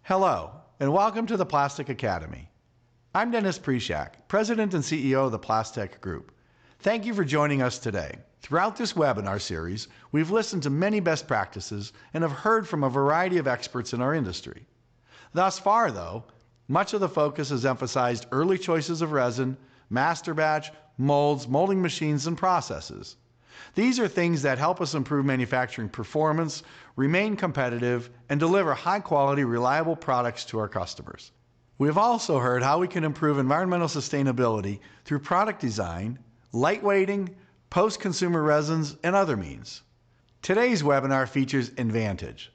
Hello, and welcome to the Plastek Academy. I'm Dennis Prishak, President and CEO of the Plastek Group. Thank you for joining us today. Throughout this webinar series, we've listened to many best practices and have heard from a variety of experts in our industry. Thus far, though, much of the focus has emphasized early choices of resin, master batch, molds, molding machines, and processes. These are things that help us improve manufacturing performance, remain competitive, and deliver high-quality, reliable products to our customers. We have also heard how we can improve environmental sustainability through product design, lightweighting, post-consumer resins, and other means. Today's webinar features Envantage.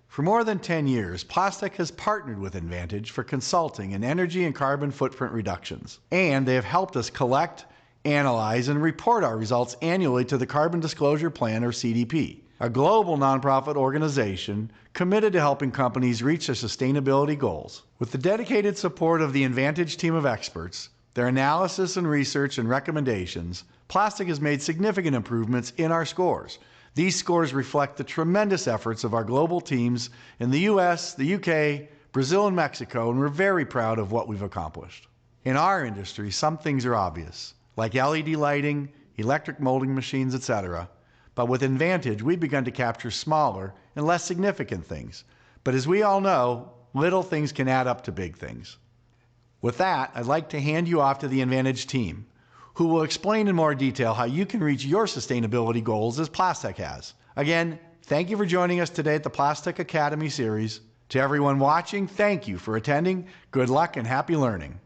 For more than 10 years, Plastek has partnered with Envantage for consulting in energy and carbon footprint reductions, and they have helped us collect, analyze, and report our results annually to the Carbon Disclosure Plan, or CDP, a global nonprofit organization committed to helping companies reach their sustainability goals. With the dedicated support of the Envantage team of experts, their analysis and research and recommendations, Plastek has made significant improvements in our scores. These scores reflect the tremendous efforts of our global teams in the US, the UK, Brazil, and Mexico, and we're very proud of what we've accomplished. In our industry, some things are obvious, like LED lighting, electric molding machines, etc. But with Envantage, we've begun to capture smaller and less significant things. But as we all know, little things can add up to big things. With that, I'd like to hand you off to the Envantage team, who will explain in more detail how you can reach your sustainability goals as Plastek has. Again, thank you for joining us today at the Plastek Academy series. To everyone watching, thank you for attending. Good luck and happy learning.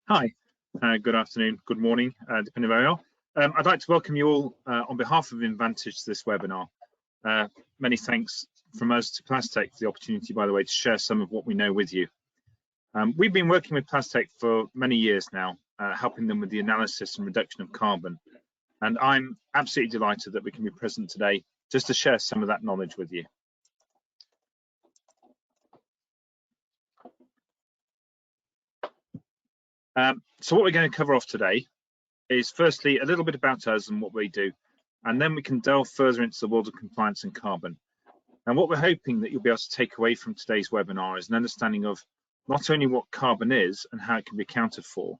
Hi, good afternoon, good morning, depending where you are. I'd like to welcome you all on behalf of Envantage to this webinar. Many thanks from us to Plastek for the opportunity, by the way, to share some of what we know with you. We've been working with Plastek for many years now, helping them with the analysis and reduction of carbon. And I'm absolutely delighted that we can be present today just to share some of that knowledge with you. So what we're going to cover off today is firstly a little bit about us and what we do, and then we can delve further into the world of compliance and carbon. And what we're hoping that you'll be able to take away from today's webinar is an understanding of not only what carbon is and how it can be accounted for,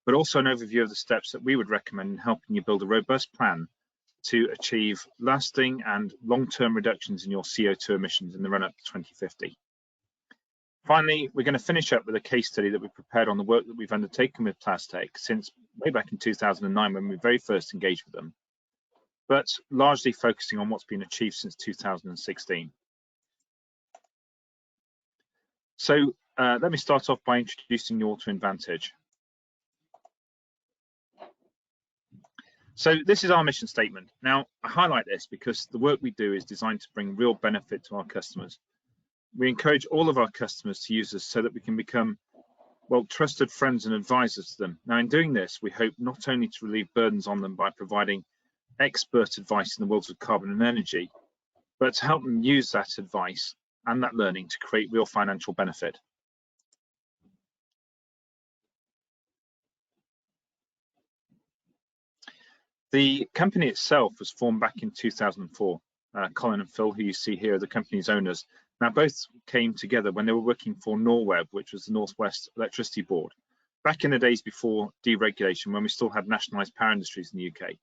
but also an overview of the steps that we would recommend in helping you build a robust plan to achieve lasting and long-term reductions in your CO2 emissions in the run-up to 2050. Finally, we're going to finish up with a case study that we prepared on the work that we've undertaken with Plastek since way back in 2009 when we very first engaged with them, but largely focusing on what's been achieved since 2016. So let me start off by introducing you all to Envantage. So this is our mission statement. Now, I highlight this because the work we do is designed to bring real benefit to our customers. We encourage all of our customers to use us so that we can become, well, trusted friends and advisors to them. Now, in doing this, we hope not only to relieve burdens on them by providing expert advice in the worlds of carbon and energy, but to help them use that advice and that learning to create real financial benefit. The company itself was formed back in 2004. Colin and Phil, who you see here, are the company's owners. Now, both came together when they were working for Norweb, which was the Northwest Electricity Board, back in the days before deregulation, when we still had nationalised power industries in the UK.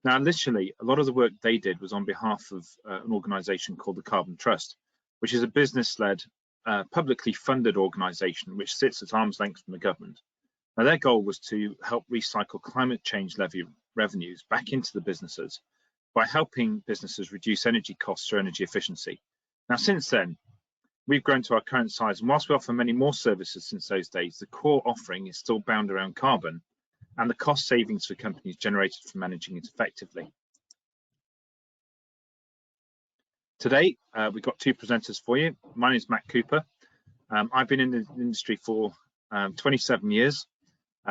Now, literally, a lot of the work they did was on behalf of an organisation called the Carbon Trust, which is a business-led, publicly funded organisation which sits at arm's length from the government. Now, their goal was to help recycle climate change levy revenues back into the businesses by helping businesses reduce energy costs through energy efficiency. Now, since then, we've grown to our current size, and whilst we offer many more services since those days, the core offering is still bound around carbon and the cost savings for companies generated from managing it effectively. Today, we've got two presenters for you. My name is Matt Cooper. I've been in the industry for 27 years,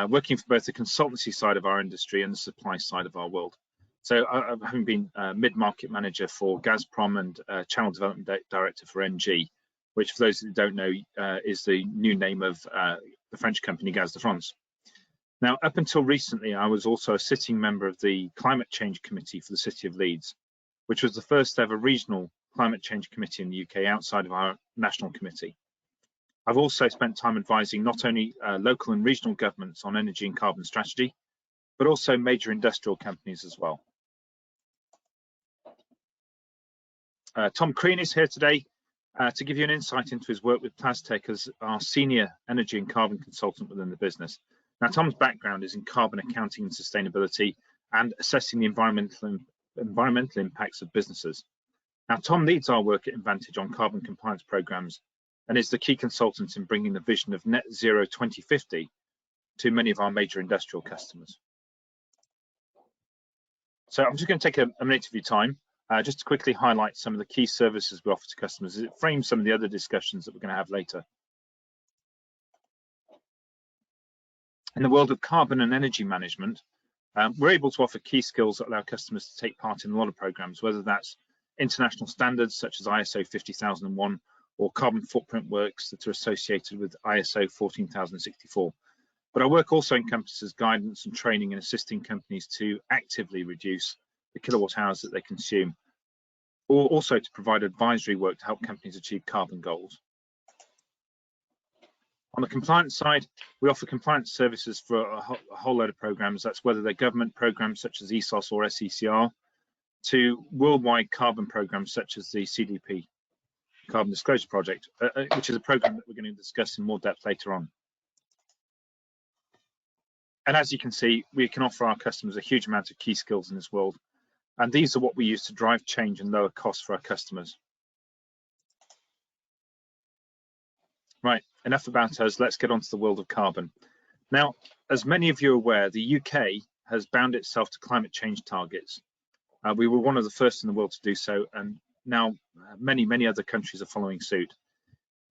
working for both the consultancy side of our industry and the supply side of our world. So having been mid-market manager for Gazprom and channel development director for NG, which for those who don't know is the new name of the French company Gaz de France. Now, up until recently, I was also a sitting member of the Climate Change Committee for the City of Leeds, which was the first ever regional climate change committee in the UK outside of our national committee. I've also spent time advising not only local and regional governments on energy and carbon strategy, but also major industrial companies as well. Tom Crean is here today to give you an insight into his work with Plastek as our senior energy and carbon consultant within the business. Now, Tom's background is in carbon accounting and sustainability and assessing the environmental impacts of businesses. Now, Tom leads our work at Envantage on carbon compliance programs and is the key consultant in bringing the vision of net zero 2050 to many of our major industrial customers. So I'm just going to take a minute of your time just to quickly highlight some of the key services we offer to customers as it frames some of the other discussions that we're going to have later. In the world of carbon and energy management, we're able to offer key skills that allow customers to take part in a lot of programs, whether that's international standards such as ISO 50001 or carbon footprint works that are associated with ISO 14064. But our work also encompasses guidance and training and assisting companies to actively reduce the kilowatt hours that they consume, or also to provide advisory work to help companies achieve carbon goals. On the compliance side, we offer compliance services for a whole load of programs. That's whether they're government programs such as ESOS or SECR, to worldwide carbon programs such as the CDP, Carbon Disclosure Project, which is a program that we're going to discuss in more depth later on. And as you can see, we can offer our customers a huge amount of key skills in this world. And these are what we use to drive change and lower costs for our customers. Right, enough about us. Let's get on to the world of carbon. Now, as many of you are aware, the UK has bound itself to climate change targets. We were one of the first in the world to do so, and now many other countries are following suit.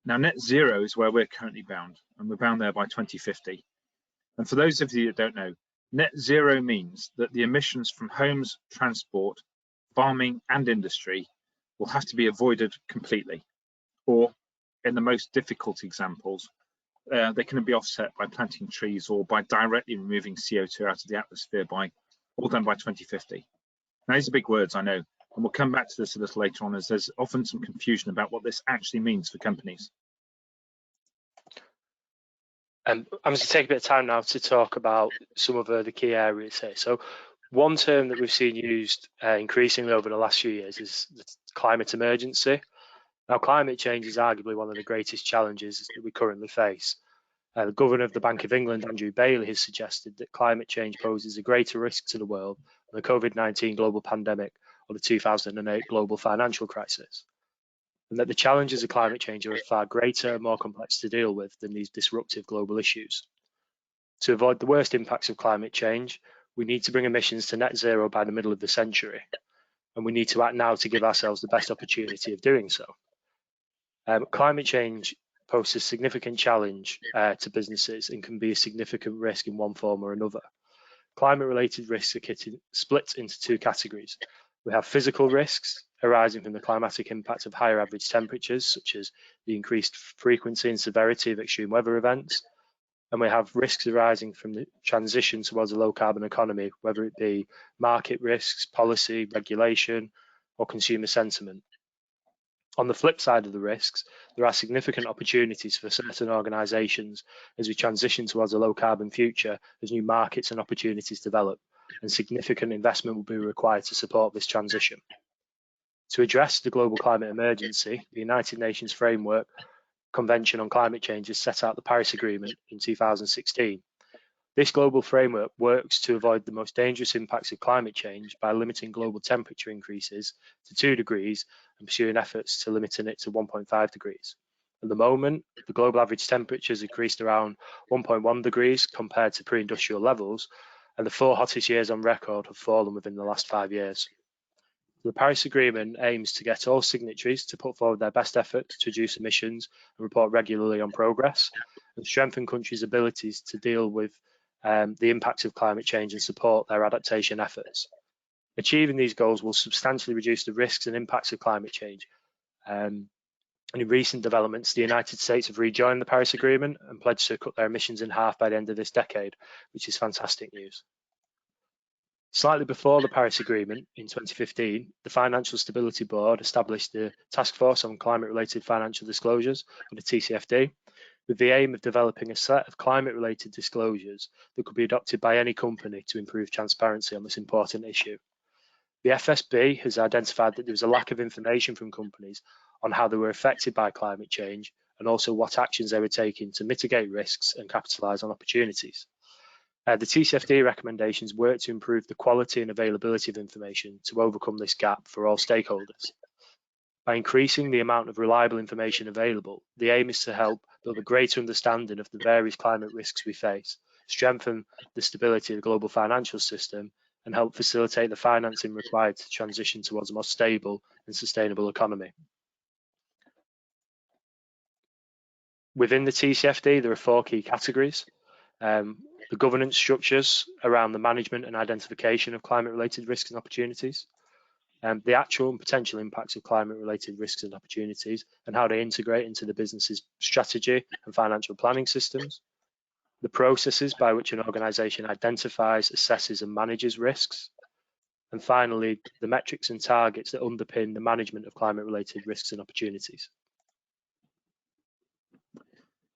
Now, net zero is where we're currently bound, and we're bound there by 2050. And for those of you that don't know, net zero means that the emissions from homes, transport, farming, and industry will have to be avoided completely, or in the most difficult examples, they can be offset by planting trees or by directly removing CO2 out of the atmosphere, all done by 2050. Now, these are big words, I know, and we'll come back to this a little later on, as there's often some confusion about what this actually means for companies. I'm going to take a bit of time now to talk about some of the key areas here. So one term that we've seen used increasingly over the last few years is the climate emergency. Now, climate change is arguably one of the greatest challenges that we currently face. The Governor of the Bank of England, Andrew Bailey, has suggested that climate change poses a greater risk to the world than the COVID-19 global pandemic or the 2008 global financial crisis, and that the challenges of climate change are far greater and more complex to deal with than these disruptive global issues. To avoid the worst impacts of climate change, we need to bring emissions to net zero by the middle of the century, and we need to act now to give ourselves the best opportunity of doing so. Climate change poses a significant challenge to businesses and can be a significant risk in one form or another. Climate-related risks are split into two categories. We have physical risks arising from the climatic impact of higher average temperatures, such as the increased frequency and severity of extreme weather events. And we have risks arising from the transition towards a low-carbon economy, whether it be market risks, policy, regulation, or consumer sentiment. On the flip side of the risks, there are significant opportunities for certain organisations as we transition towards a low-carbon future, as new markets and opportunities develop, and significant investment will be required to support this transition. To address the global climate emergency, the United Nations Framework Convention on Climate Change has set out the Paris Agreement in 2016. This global framework works to avoid the most dangerous impacts of climate change by limiting global temperature increases to 2 degrees and pursuing efforts to limiting it to 1.5 degrees. At the moment, the global average temperature has increased around 1.1 degrees compared to pre-industrial levels, and the 4 hottest years on record have fallen within the last 5 years. The Paris Agreement aims to get all signatories to put forward their best effort to reduce emissions and report regularly on progress, and strengthen countries' abilities to deal with the impacts of climate change and support their adaptation efforts. Achieving these goals will substantially reduce the risks and impacts of climate change, And in recent developments, the United States have rejoined the Paris Agreement and pledged to cut their emissions in half by the end of this decade, which is fantastic news. Slightly before the Paris Agreement in 2015, the Financial Stability Board established the Task Force on Climate-Related Financial Disclosures, or the TCFD, with the aim of developing a set of climate-related disclosures that could be adopted by any company to improve transparency on this important issue. The FSB has identified that there was a lack of information from companies on how they were affected by climate change and also what actions they were taking to mitigate risks and capitalise on opportunities. The TCFD recommendations work to improve the quality and availability of information to overcome this gap for all stakeholders. By increasing the amount of reliable information available, the aim is to help build a greater understanding of the various climate risks we face, strengthen the stability of the global financial system, and help facilitate the financing required to transition towards a more stable and sustainable economy. Within the TCFD, there are 4 key categories. The governance structures around the management and identification of climate-related risks and opportunities, the actual and potential impacts of climate-related risks and opportunities and how they integrate into the business's strategy and financial planning systems, the processes by which an organisation identifies, assesses and manages risks, and finally, the metrics and targets that underpin the management of climate-related risks and opportunities.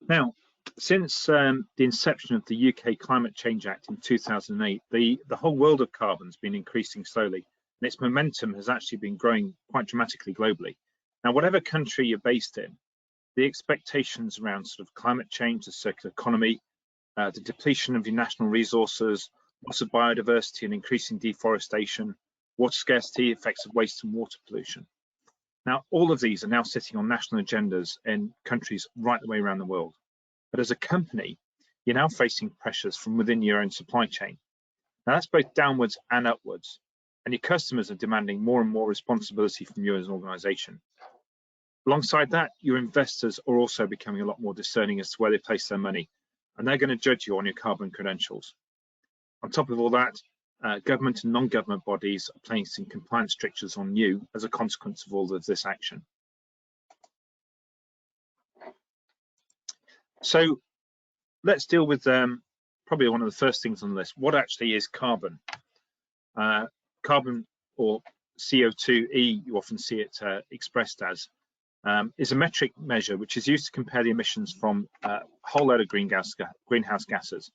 Now, since the inception of the UK Climate Change Act in 2008, the whole world of carbon has been increasing slowly, and its momentum has actually been growing quite dramatically globally. Now, whatever country you're based in, the expectations around sort of climate change, the circular economy, the depletion of your national resources, loss of biodiversity and increasing deforestation, water scarcity, effects of waste and water pollution. Now, all of these are now sitting on national agendas in countries right the way around the world. But as a company, you're now facing pressures from within your own supply chain. Now, that's both downwards and upwards, and your customers are demanding more and more responsibility from you as an organization. Alongside that, your investors are also becoming a lot more discerning as to where they place their money, and they're going to judge you on your carbon credentials. On top of all that, government and non-government bodies are placing compliance strictures on you as a consequence of all of this action. So let's deal with probably one of the first things on the list. What actually is carbon? Carbon, or CO2e, you often see it expressed as, is a metric measure which is used to compare the emissions from a whole load of greenhouse gases.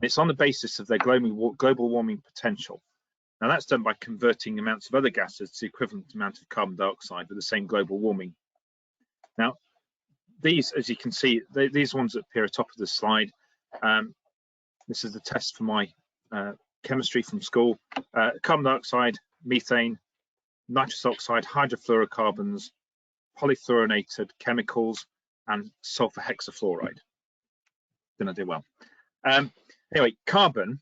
It's on the basis of their global warming potential. Now, that's done by converting amounts of other gases to the equivalent amount of carbon dioxide with the same global warming. Now, these, as you can see, these ones that appear at the top of the slide, this is the test for my chemistry from school. Carbon dioxide, methane, nitrous oxide, hydrofluorocarbons, polyfluorinated chemicals, and sulfur hexafluoride. Didn't I do well? Anyway, carbon,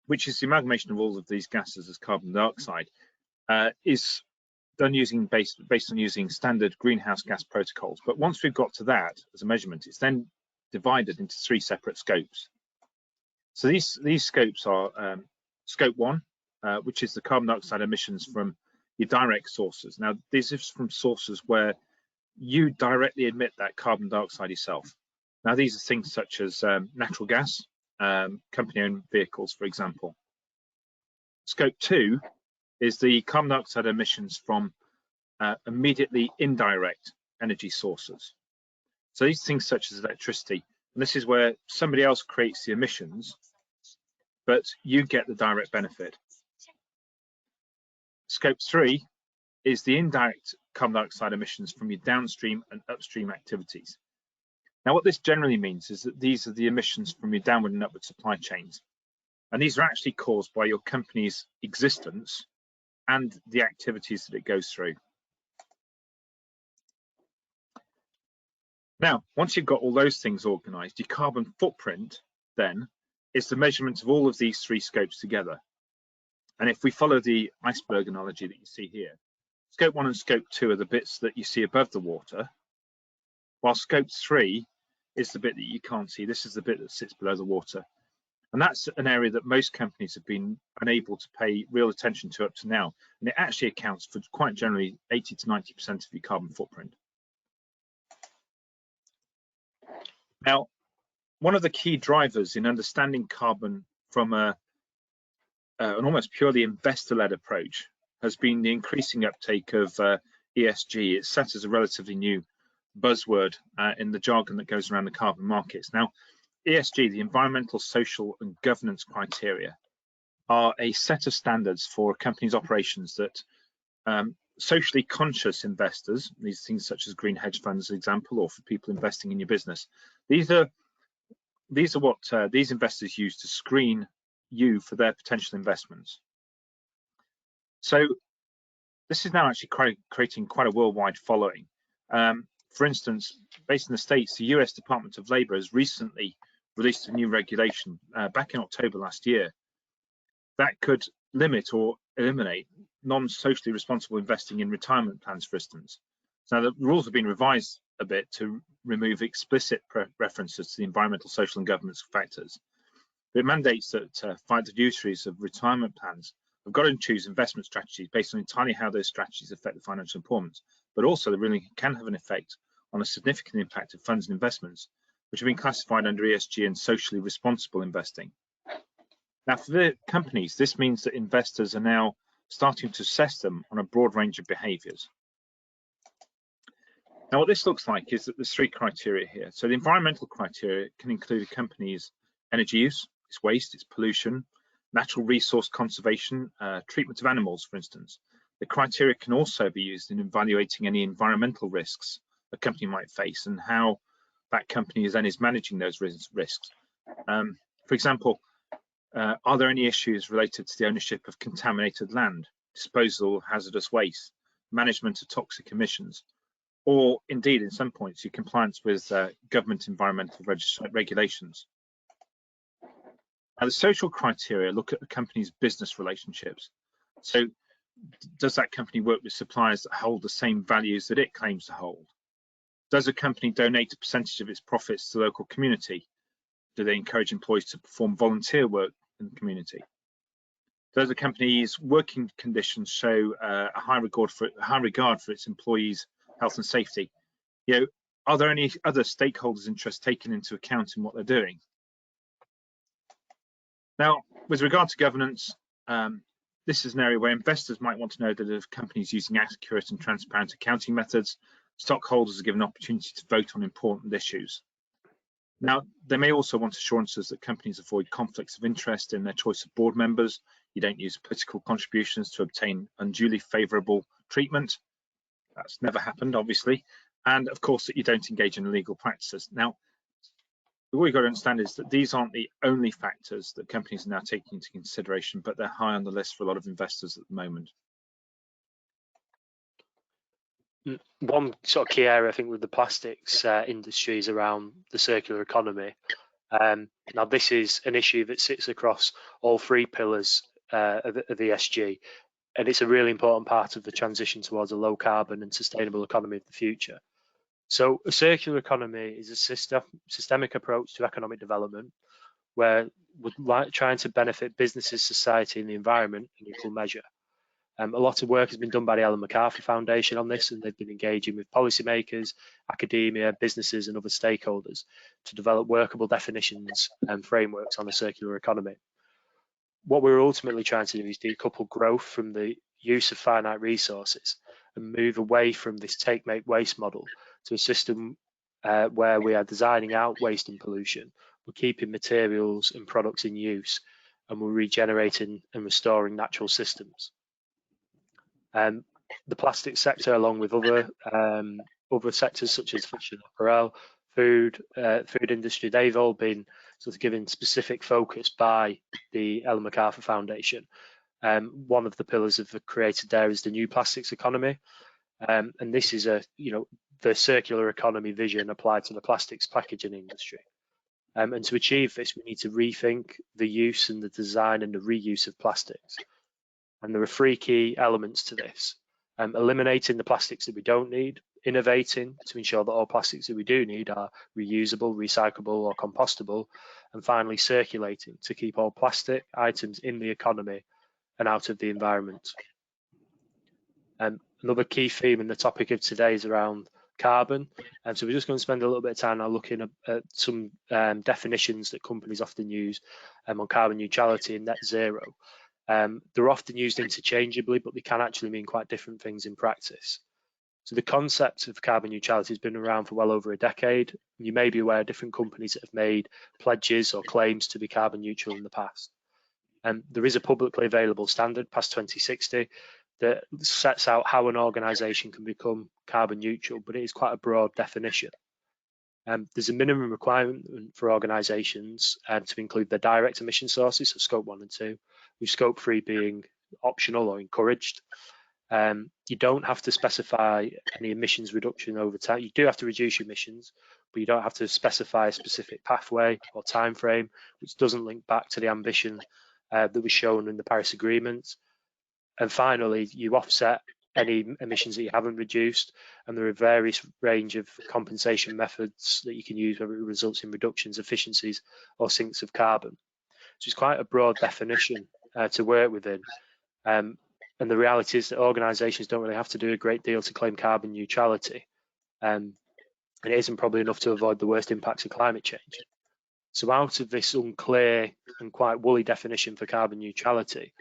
which is the amalgamation of all of these gases as carbon dioxide, is done using based on using standard greenhouse gas protocols. But once we've got to that as a measurement, it's then divided into 3 separate scopes. So these scopes are scope 1, which is the carbon dioxide emissions from your direct sources. Now, these are from sources where you directly emit that carbon dioxide yourself. Now, these are things such as natural gas, company-owned vehicles, for example. Scope 2 is the carbon dioxide emissions from immediately indirect energy sources. So these things such as electricity, and this is where somebody else creates the emissions, but you get the direct benefit. Scope 3 is the indirect carbon dioxide emissions from your downstream and upstream activities. Now, what this generally means is that these are the emissions from your downward and upward supply chains. And these are actually caused by your company's existence and the activities that it goes through. Now, once you've got all those things organized, your carbon footprint then is the measurement of all of these 3 scopes together. And if we follow the iceberg analogy that you see here, scope 1 and scope 2 are the bits that you see above the water, while scope 3 is the bit that you can't see. This is the bit that sits below the water. And that's an area that most companies have been unable to pay real attention to up to now. And it actually accounts for quite generally 80 to 90% of your carbon footprint. Now, one of the key drivers in understanding carbon from an almost purely investor-led approach has been the increasing uptake of ESG. It's set as a relatively new buzzword in the jargon that goes around the carbon markets. Now, ESG, the environmental, social and governance criteria, are a set of standards for a company's operations that socially conscious investors, these things such as green hedge funds, for example, or for people investing in your business, these are what these investors use to screen you for their potential investments. So this is now actually creating quite a worldwide following. For instance, based in the States, the US Department of Labor has recently released a new regulation back in October last year that could limit or eliminate non-socially responsible investing in retirement plans, for instance. So the rules have been revised a bit to remove explicit references to the environmental, social and governance factors. But it mandates that fiduciaries of retirement plans have got to choose investment strategies based on entirely how those strategies affect the financial performance, but also they really can have an effect on a significant impact of funds and investments, which have been classified under ESG and socially responsible investing. Now, for the companies, this means that investors are now starting to assess them on a broad range of behaviours. Now, what this looks like is that there's three criteria here. So the environmental criteria can include a company's energy use, its waste, its pollution, natural resource conservation, treatment of animals, for instance. The criteria can also be used in evaluating any environmental risks a company might face and how that company is managing those risks. For example, are there any issues related to the ownership of contaminated land, disposal of hazardous waste, management of toxic emissions, or indeed, in some points, your compliance with government environmental regulations? Now, the social criteria look at the company's business relationships. So, does that company work with suppliers that hold the same values that it claims to hold? Does a company donate a percentage of its profits to the local community? Do they encourage employees to perform volunteer work in the community? Does the company's working conditions show a high regard for its employees' health and safety? You know, are there any other stakeholders' interests taken into account in what they're doing? Now, with regard to governance, this is an area where investors might want to know that if companies using accurate and transparent accounting methods, stockholders are given an opportunity to vote on important issues. Now, they may also want assurances that companies avoid conflicts of interest in their choice of board members. You don't use political contributions to obtain unduly favourable treatment. That's never happened, obviously. And of course, that you don't engage in illegal practices. Now, what you've got to understand is that these aren't the only factors that companies are now taking into consideration, but they're high on the list for a lot of investors at the moment. One sort of key area, I think, with the plastics industry is around the circular economy. Now, this is an issue that sits across all three pillars of ESG, and it's a really important part of the transition towards a low carbon and sustainable economy of the future. So a circular economy is a systemic approach to economic development where we're trying to benefit businesses, society and the environment in equal measure. A lot of work has been done by the Ellen MacArthur Foundation on this, and they've been engaging with policymakers, academia, businesses and other stakeholders to develop workable definitions and frameworks on a circular economy. What we're ultimately trying to do is decouple growth from the use of finite resources and move away from this take, make, waste model to a system where we are designing out waste and pollution, we're keeping materials and products in use, and we're regenerating and restoring natural systems. The plastic sector, along with other sectors such as fashion, apparel, food industry, they've all been sort of given specific focus by the Ellen MacArthur Foundation. One of the pillars of the created there is the new plastics economy, and this is the circular economy vision applied to the plastics packaging industry. And to achieve this, we need to rethink the use and the design and the reuse of plastics. And there are three key elements to this: eliminating the plastics that we don't need, innovating to ensure that all plastics that we do need are reusable, recyclable or compostable, and finally circulating to keep all plastic items in the economy and out of the environment. Another key theme in the topic of today is around carbon. And so we're just going to spend a little bit of time now looking at some definitions that companies often use on carbon neutrality and net zero. They're often used interchangeably, but they can actually mean quite different things in practice. So the concept of carbon neutrality has been around for well over a decade. You may be aware of different companies that have made pledges or claims to be carbon neutral in the past. There is a publicly available standard, past 2060, that sets out how an organisation can become carbon neutral, but it is quite a broad definition. There's a minimum requirement for organisations to include their direct emission sources, so scope 1 and 2, with scope 3 being optional or encouraged. You don't have to specify any emissions reduction over time. You do have to reduce your emissions, but you don't have to specify a specific pathway or time frame, which doesn't link back to the ambition that was shown in the Paris Agreement. And finally, you offset any emissions that you haven't reduced, and there are various range of compensation methods that you can use, whether it results in reductions, efficiencies, or sinks of carbon. So it's quite a broad definition to work within. And the reality is that organisations don't really have to do a great deal to claim carbon neutrality. And it isn't probably enough to avoid the worst impacts of climate change. So out of this unclear and quite woolly definition for carbon neutrality,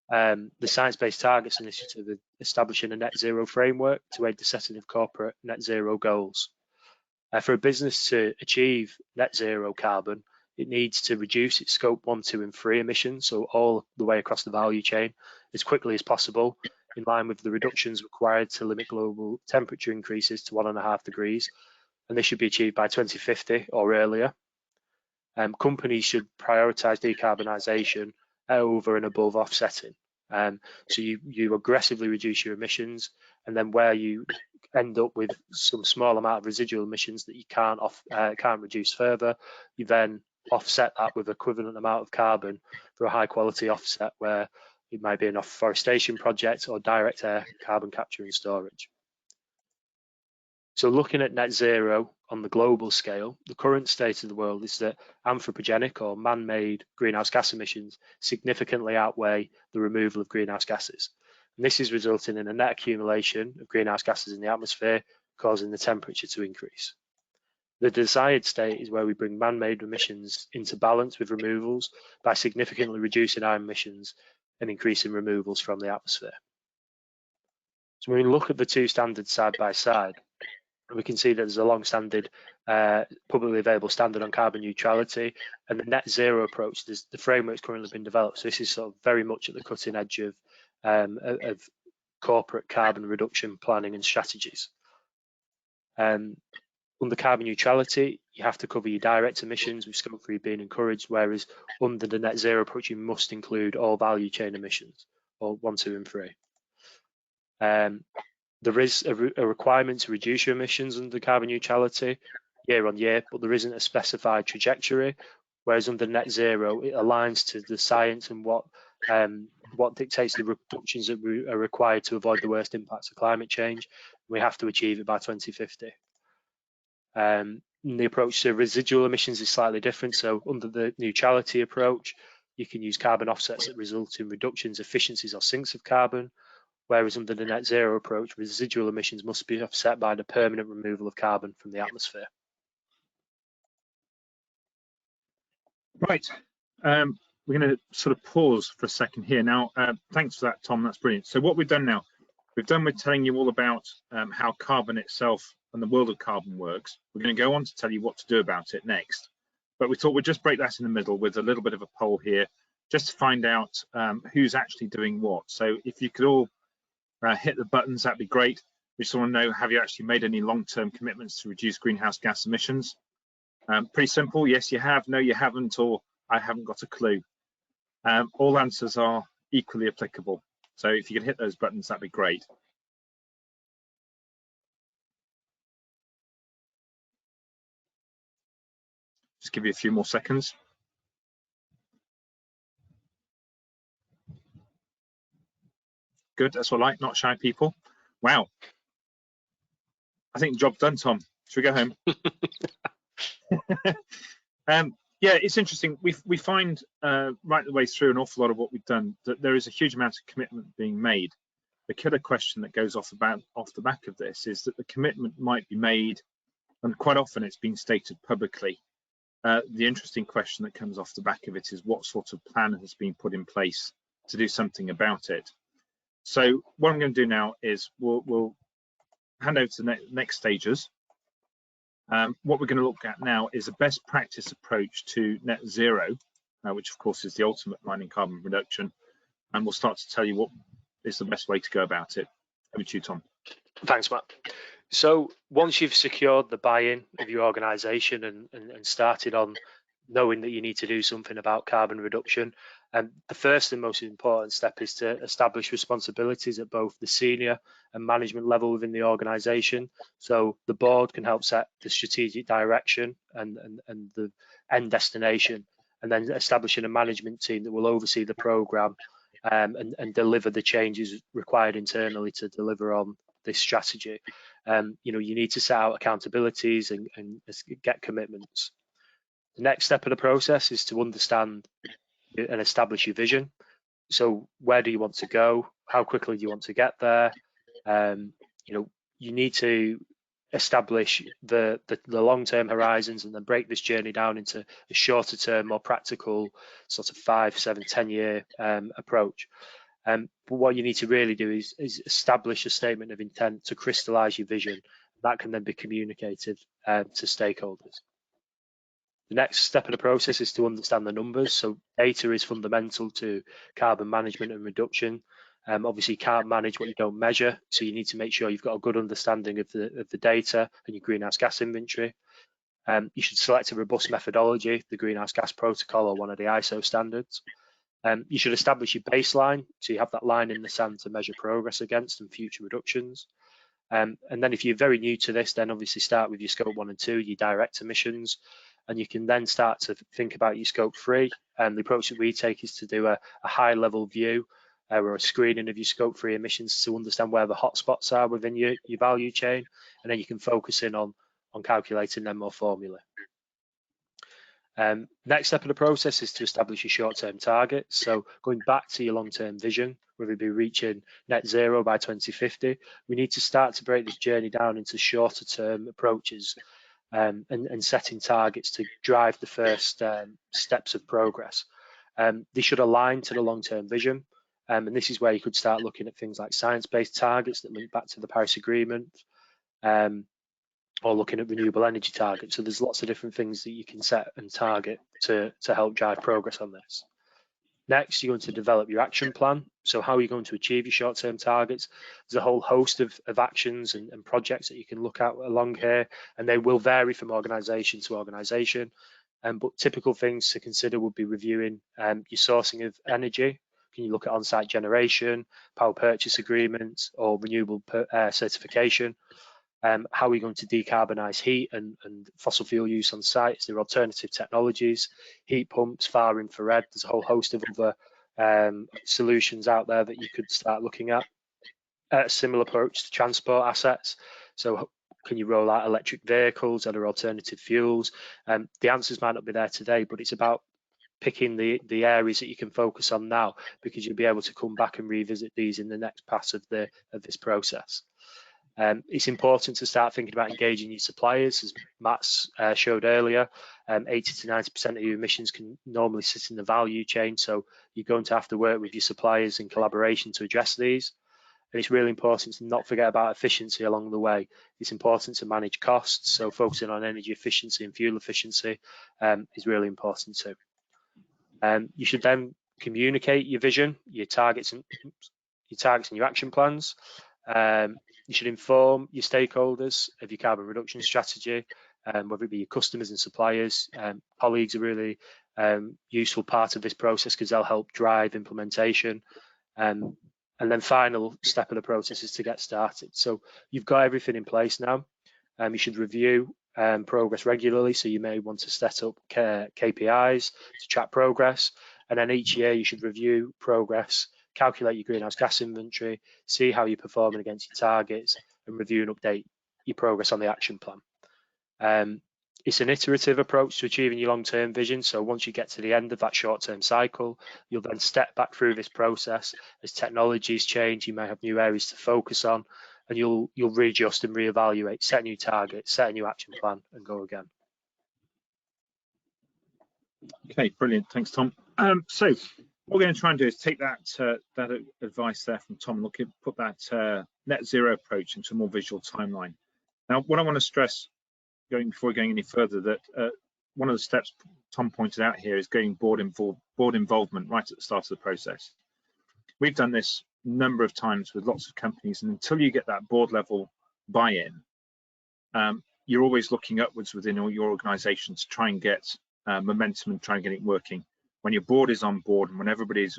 the Science Based Targets Initiative is establishing a net zero framework to aid the setting of corporate net zero goals. For a business to achieve net zero carbon, it needs to reduce its scope 1, 2 and 3 emissions, so all the way across the value chain, as quickly as possible, in line with the reductions required to limit global temperature increases to 1.5 degrees, and this should be achieved by 2050 or earlier. Companies should prioritise decarbonisation over and above offsetting. So you aggressively reduce your emissions, and then where you end up with some small amount of residual emissions that you can't reduce further, you then offset that with equivalent amount of carbon for a high quality offset, where it might be an afforestation project or direct air carbon capture and storage. So looking at net zero on the global scale, the current state of the world is that anthropogenic or man-made greenhouse gas emissions significantly outweigh the removal of greenhouse gases. And this is resulting in a net accumulation of greenhouse gases in the atmosphere, causing the temperature to increase. The desired state is where we bring man-made emissions into balance with removals by significantly reducing our emissions and increasing removals from the atmosphere. So when we look at the two standards side by side, we can see that there's a long-standing publicly available standard on carbon neutrality, and the net zero approach, the framework's currently been developed. So this is sort of very much at the cutting edge of corporate carbon reduction planning and strategies. Under carbon neutrality, you have to cover your direct emissions, with scope 3 being encouraged, whereas under the net zero approach, you must include all value chain emissions, or 1, 2 and 3. There is a requirement to reduce your emissions under carbon neutrality year on year, but there isn't a specified trajectory, whereas under net zero, it aligns to the science and what dictates the reductions that are required to avoid the worst impacts of climate change. We have to achieve it by 2050. The approach to residual emissions is slightly different. So under the neutrality approach, you can use carbon offsets that result in reductions, efficiencies or sinks of carbon, whereas under the net zero approach, residual emissions must be offset by the permanent removal of carbon from the atmosphere. Right, we're going to sort of pause for a second here. Now, thanks for that, Tom, that's brilliant. So what we've done now, we've done with telling you all about how carbon itself and the world of carbon works. We're going to go on to tell you what to do about it next. But we thought we'd just break that in the middle with a little bit of a poll here, just to find out who's actually doing what. So if you could all hit the buttons, that'd be great. We just want to know, have you actually made any long-term commitments to reduce greenhouse gas emissions? Pretty simple, yes you have, no you haven't, or I haven't got a clue. All answers are equally applicable. So if you could hit those buttons, that'd be great. Just give you a few more seconds. Good, that's what I like, not shy people. Wow. I think the job's done, Tom. Should we go home? Yeah, it's interesting. We find right the way through an awful lot of what we've done that there is a huge amount of commitment being made. the killer question that goes off the back of this is that the commitment might be made, and quite often it's been stated publicly. The interesting question that comes off the back of it is what sort of plan has been put in place to do something about it. So what I'm going to do now is we'll hand over to the next stages. What we're going to look at now is a best practice approach to net zero, which of course is the ultimate mining carbon reduction. And we'll start to tell you what is the best way to go about it. Over to you, Tom. Thanks, Matt. So once you've secured the buy-in of your organisation and started on knowing that you need to do something about carbon reduction, the first and most important step is to establish responsibilities at both the senior and management level within the organisation. So the board can help set the strategic direction and the end destination, and then establishing a management team that will oversee the programme and deliver the changes required internally to deliver on this strategy. You know, you need to set out accountabilities and get commitments. The next step of the process is to understand and establish your vision. So where do you want to go? How quickly do you want to get there? You know, you need to establish the long-term horizons and then break this journey down into a shorter term, more practical sort of 5, 7, 10-year approach. But what you need to really do is establish a statement of intent to crystallize your vision. That can then be communicated to stakeholders. The next step of the process is to understand the numbers. So data is fundamental to carbon management and reduction. Obviously, you can't manage what you don't measure, so you need to make sure you've got a good understanding of the data and your greenhouse gas inventory. You should select a robust methodology, the Greenhouse Gas Protocol or one of the ISO standards. You should establish your baseline, so you have that line in the sand to measure progress against and future reductions. And then if you're very new to this, then obviously start with your scope 1 and 2, your direct emissions, and you can then start to think about your scope 3. And the approach that we take is to do a high level view or a screening of your scope 3 emissions to understand where the hotspots are within your value chain, and then you can focus in on calculating them more formally. Next step of the process is to establish your short-term targets. So going back to your long-term vision, whether it be reaching net zero by 2050, we need to start to break this journey down into shorter-term approaches and setting targets to drive the first steps of progress. They should align to the long-term vision, and this is where you could start looking at things like science-based targets that link back to the Paris Agreement, or looking at renewable energy targets. So there's lots of different things that you can set and target to help drive progress on this. Next, you're going to develop your action plan. So how are you going to achieve your short-term targets? There's a whole host of actions and projects that you can look at along here, and they will vary from organisation to organisation. But typical things to consider would be reviewing your sourcing of energy. Can you look at on-site generation, power purchase agreements, or renewable certification? How are we going to decarbonise heat and fossil fuel use on site? Is there alternative technologies, heat pumps, far infrared? There's a whole host of other solutions out there that you could start looking at. A similar approach to transport assets. So can you roll out electric vehicles? Are there alternative fuels? The answers might not be there today, but it's about picking the areas that you can focus on now, because you'll be able to come back and revisit these in the next pass of this process. It's important to start thinking about engaging your suppliers, as Matt's showed earlier. 80 to 90% of your emissions can normally sit in the value chain, so you're going to have to work with your suppliers in collaboration to address these. And it's really important to not forget about efficiency along the way. It's important to manage costs, so focusing on energy efficiency and fuel efficiency is really important too. You should then communicate your vision, your targets and your action plans. You should inform your stakeholders of your carbon reduction strategy, whether it be your customers and suppliers. Colleagues are really useful part of this process because they'll help drive implementation. And then final step of the process is to get started. So you've got everything in place now. You should review progress regularly. So you may want to set up KPIs to track progress. And then each year you should review progress, calculate your greenhouse gas inventory, see how you're performing against your targets, and review and update your progress on the action plan. It's an iterative approach to achieving your long-term vision. So once you get to the end of that short-term cycle, you'll then step back through this process. As technologies change, you may have new areas to focus on, and you'll readjust and reevaluate, set new targets, set a new action plan, and go again. Okay, brilliant. Thanks, Tom. So what we're going to try and do is take that advice there from Tom and put that net zero approach into a more visual timeline. Now, what I want to stress before going any further, that one of the steps Tom pointed out here is getting board involvement right at the start of the process. We've done this a number of times with lots of companies, and until you get that board level buy-in, you're always looking upwards within your organization to try and get momentum and try and get it working. When your board is on board and when everybody's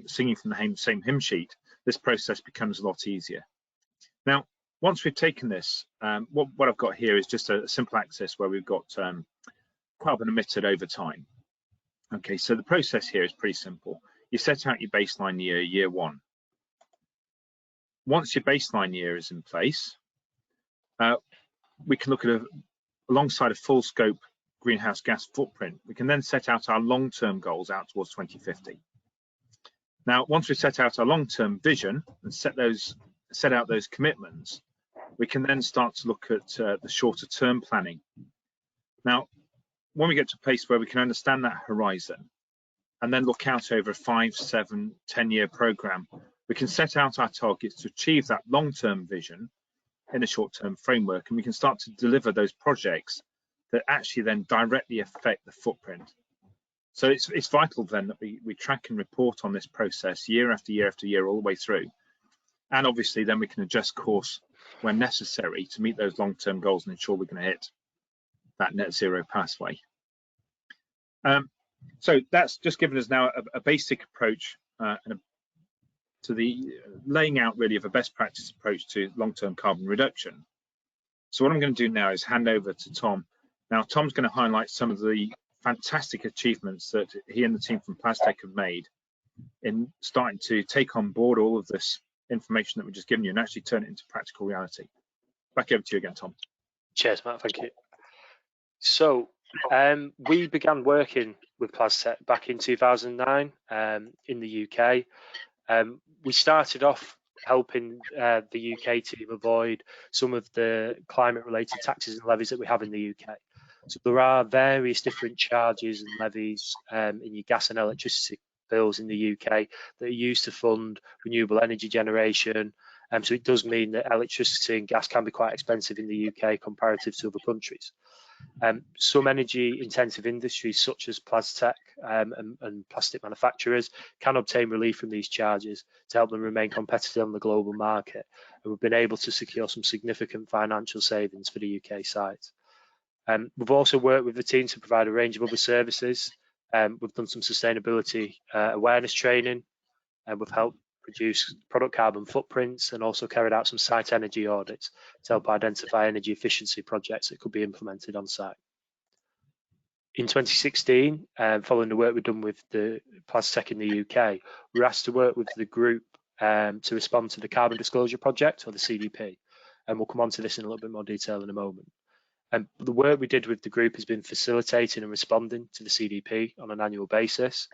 singing from the same hymn sheet, this process becomes a lot easier. Now, once we've taken this, what I've got here is just a simple axis where we've got carbon emitted over time. Okay, so the process here is pretty simple. You set out your baseline year, year one. Once your baseline year is in place, we can look at alongside a full scope greenhouse gas footprint. We can then set out our long-term goals out towards 2050. Now, once we set out our long-term vision and set out those commitments, we can then start to look at the shorter term planning. Now, when we get to a place where we can understand that horizon and then look out over a 5, 7, 10-year program, we can set out our targets to achieve that long-term vision in a short-term framework, and we can start to deliver those projects that actually then directly affect the footprint. So it's vital then that we track and report on this process year after year after year all the way through. And obviously then we can adjust course when necessary to meet those long-term goals and ensure we're going to hit that net zero pathway. So that's just given us now a basic approach to the laying out really of a best practice approach to long-term carbon reduction. So what I'm going to do now is hand over to Tom. Now, Tom's going to highlight some of the fantastic achievements that he and the team from Plastek have made in starting to take on board all of this information that we've just given you and actually turn it into practical reality. Back over to you again, Tom. Cheers, Matt. Thank you. So we began working with Plastek back in 2009 in the UK. We started off helping the UK team avoid some of the climate-related taxes and levies that we have in the UK. So there are various different charges and levies in your gas and electricity bills in the UK that are used to fund renewable energy generation. So it does mean that electricity and gas can be quite expensive in the UK comparative to other countries. Some energy intensive industries such as Plastek and plastic manufacturers can obtain relief from these charges to help them remain competitive on the global market. And we've been able to secure some significant financial savings for the UK site. We've also worked with the team to provide a range of other services. We've done some sustainability awareness training, and we've helped produce product carbon footprints and also carried out some site energy audits to help identify energy efficiency projects that could be implemented on site. In 2016, following the work we've done with the Plastek in the UK, we were asked to work with the group to respond to the Carbon Disclosure Project, or the CDP, and we'll come on to this in a little bit more detail in a moment. The work we did with the group has been facilitating and responding to the CDP on an annual basis,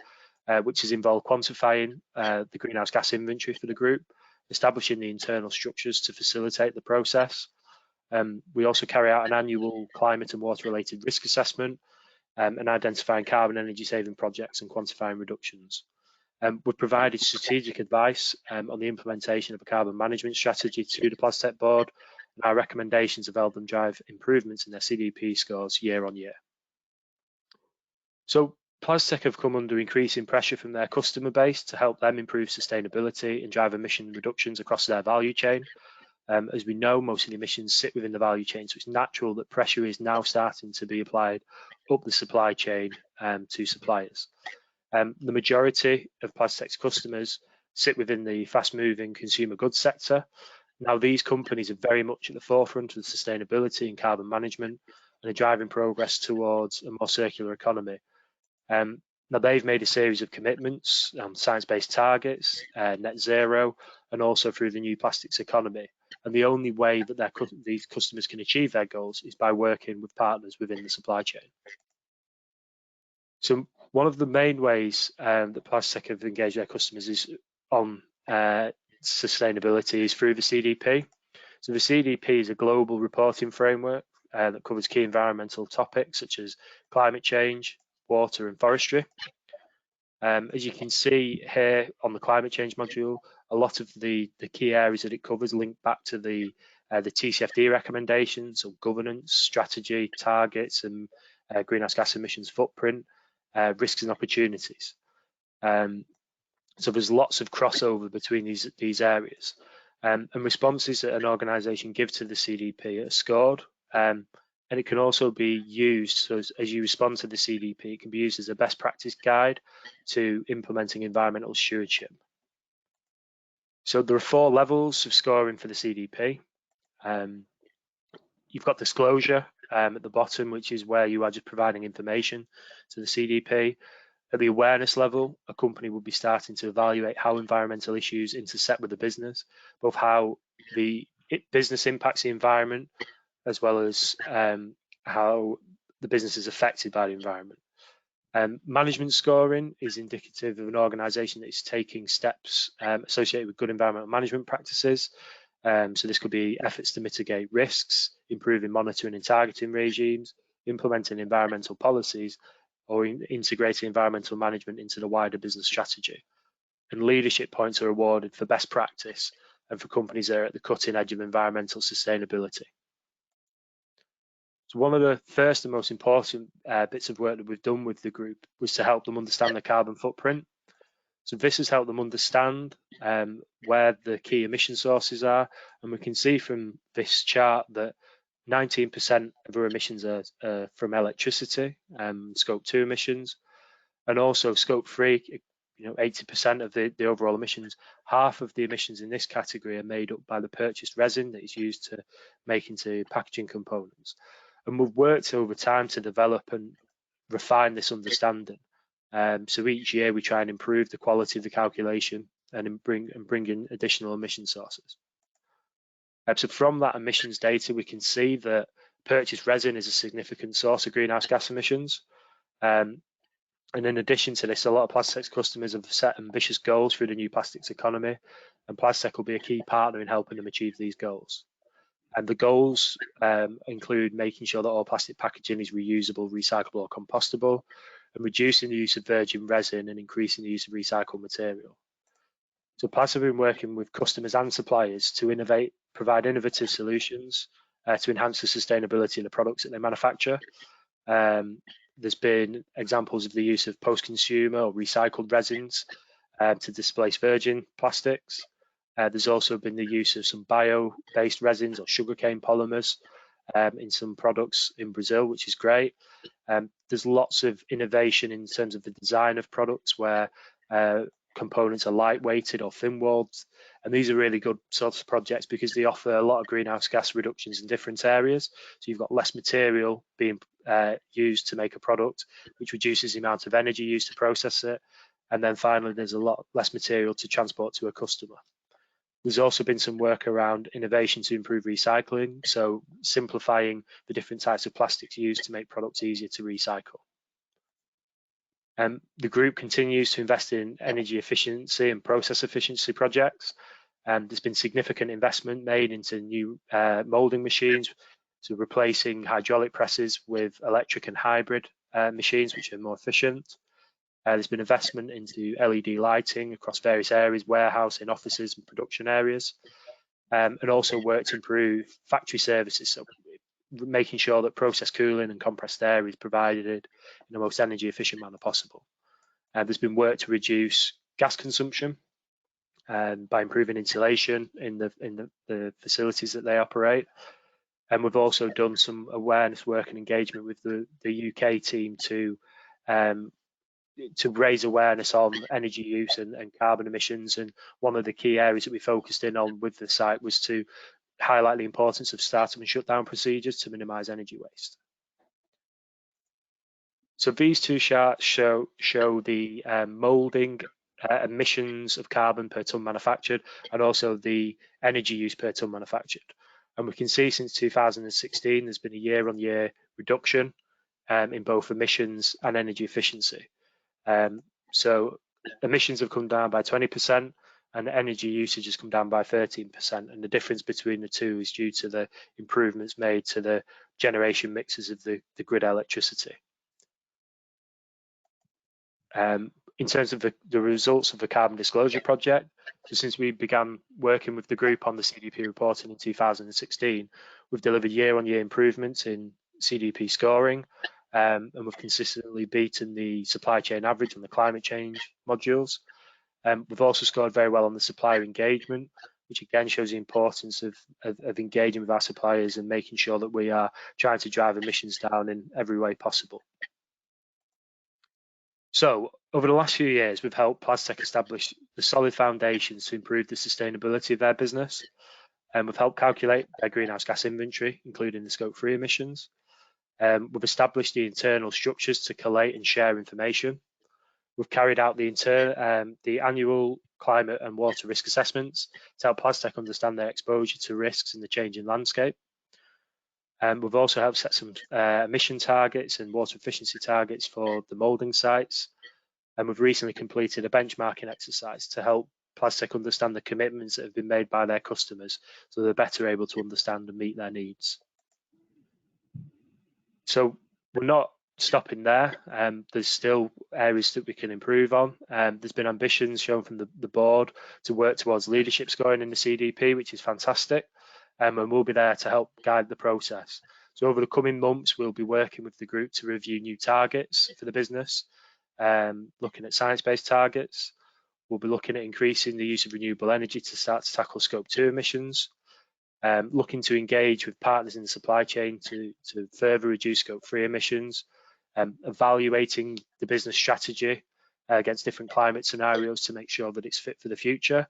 which has involved quantifying the greenhouse gas inventory for the group, establishing the internal structures to facilitate the process. We also carry out an annual climate and water related risk assessment and identifying carbon energy saving projects and quantifying reductions. We've provided strategic advice on the implementation of a carbon management strategy to the Plastek board, and our recommendations have helped them drive improvements in their CDP scores year on year. So Plastek have come under increasing pressure from their customer base to help them improve sustainability and drive emission reductions across their value chain. As we know, most of the emissions sit within the value chain, so it's natural that pressure is now starting to be applied up the supply chain to suppliers. The majority of Plastek's customers sit within the fast-moving consumer goods sector. Now, these companies are very much at the forefront of sustainability and carbon management and are driving progress towards a more circular economy. Now, they've made a series of commitments on science-based targets, net zero, and also through the new plastics economy. and the only way that these customers can achieve their goals is by working with partners within the supply chain. So one of the main ways that Plastek have engaged their customers is on sustainability is through the CDP. So the CDP is a global reporting framework that covers key environmental topics such as climate change, water and forestry. As you can see here on the climate change module, a lot of the key areas that it covers link back to the TCFD recommendations, so governance, strategy, targets and greenhouse gas emissions footprint, risks and opportunities. So there's lots of crossover between these areas. And responses that an organisation gives to the CDP are scored, and it can also be used, so as you respond to the CDP, it can be used as a best practice guide to implementing environmental stewardship. So there are 4 levels of scoring for the CDP. You've got disclosure at the bottom, which is where you are just providing information to the CDP. At the awareness level, a company will be starting to evaluate how environmental issues intersect with the business, both how the business impacts the environment, as well as how the business is affected by the environment. Management scoring is indicative of an organisation that is taking steps associated with good environmental management practices. So this could be efforts to mitigate risks, improving monitoring and targeting regimes, implementing environmental policies, or integrating environmental management into the wider business strategy. And leadership points are awarded for best practice and for companies that are at the cutting edge of environmental sustainability. So one of the first and most important bits of work that we've done with the group was to help them understand the carbon footprint. So this has helped them understand where the key emission sources are, and we can see from this chart that 19% of our emissions are from electricity, scope 2 emissions, and also scope 3, 80% of the overall emissions. Half of the emissions in this category are made up by the purchased resin that is used to make into packaging components. And we've worked over time to develop and refine this understanding. So each year we try and improve the quality of the calculation and bring in additional emission sources. So from that emissions data, we can see that purchased resin is a significant source of greenhouse gas emissions. And in addition to this, a lot of Plastek's customers have set ambitious goals through the new plastics economy, and Plastek will be a key partner in helping them achieve these goals. And the goals include making sure that all plastic packaging is reusable, recyclable or compostable, and reducing the use of virgin resin and increasing the use of recycled material. So Plastek have been working with customers and suppliers to provide innovative solutions to enhance the sustainability of the products that they manufacture. There's been examples of the use of post-consumer or recycled resins to displace virgin plastics. There's also been the use of some bio-based resins or sugarcane polymers in some products in Brazil, which is great. There's lots of innovation in terms of the design of products where components are lightweighted or thin-walled, and these are really good sorts of projects because they offer a lot of greenhouse gas reductions in different areas. So you've got less material being used to make a product, which reduces the amount of energy used to process it, and then finally there's a lot less material to transport to a customer. There's also been some work around innovation to improve recycling, so simplifying the different types of plastics used to make products easier to recycle. The group continues to invest in energy efficiency and process efficiency projects. There's been significant investment made into new moulding machines, so replacing hydraulic presses with electric and hybrid machines, which are more efficient. There's been investment into LED lighting across various areas, warehousing, offices and production areas, and also work to improve factory services, so making sure that process cooling and compressed air is provided in the most energy efficient manner possible. There's been work to reduce gas consumption by improving insulation in the facilities that they operate. And we've also done some awareness work and engagement with the UK team to raise awareness on energy use and carbon emissions. And one of the key areas that we focused in on with the site was to highlight the importance of startup and shutdown procedures to minimise energy waste. So these two charts show the moulding emissions of carbon per tonne manufactured, and also the energy use per tonne manufactured. And we can see since 2016 there's been a year-on-year reduction in both emissions and energy efficiency. So emissions have come down by 20% and energy usage has come down by 13%, and the difference between the two is due to the improvements made to the generation mixes of the grid electricity. In terms of the results of the Carbon Disclosure Project, so since we began working with the group on the CDP reporting in 2016, we've delivered year-on-year improvements in CDP scoring, and we've consistently beaten the supply chain average on the climate change modules. We've also scored very well on the supplier engagement, which again shows the importance of engaging with our suppliers and making sure that we are trying to drive emissions down in every way possible. So over the last few years, we've helped Plastek establish the solid foundations to improve the sustainability of their business. And we've helped calculate their greenhouse gas inventory, including the Scope 3 emissions. We've established the internal structures to collate and share information. We've carried out the annual climate and water risk assessments to help Plastek understand their exposure to risks in the changing landscape. We've also helped set some emission targets and water efficiency targets for the moulding sites. And we've recently completed a benchmarking exercise to help Plastek understand the commitments that have been made by their customers, so they're better able to understand and meet their needs. So we're not stopping there. There's still areas that we can improve on. There's been ambitions shown from the board to work towards leadership scoring in the CDP, which is fantastic. And we'll be there to help guide the process. So over the coming months, we'll be working with the group to review new targets for the business, looking at science-based targets. We'll be looking at increasing the use of renewable energy to start to tackle Scope 2 emissions, looking to engage with partners in the supply chain to further reduce Scope 3 emissions, evaluating the business strategy against different climate scenarios to make sure that it's fit for the future.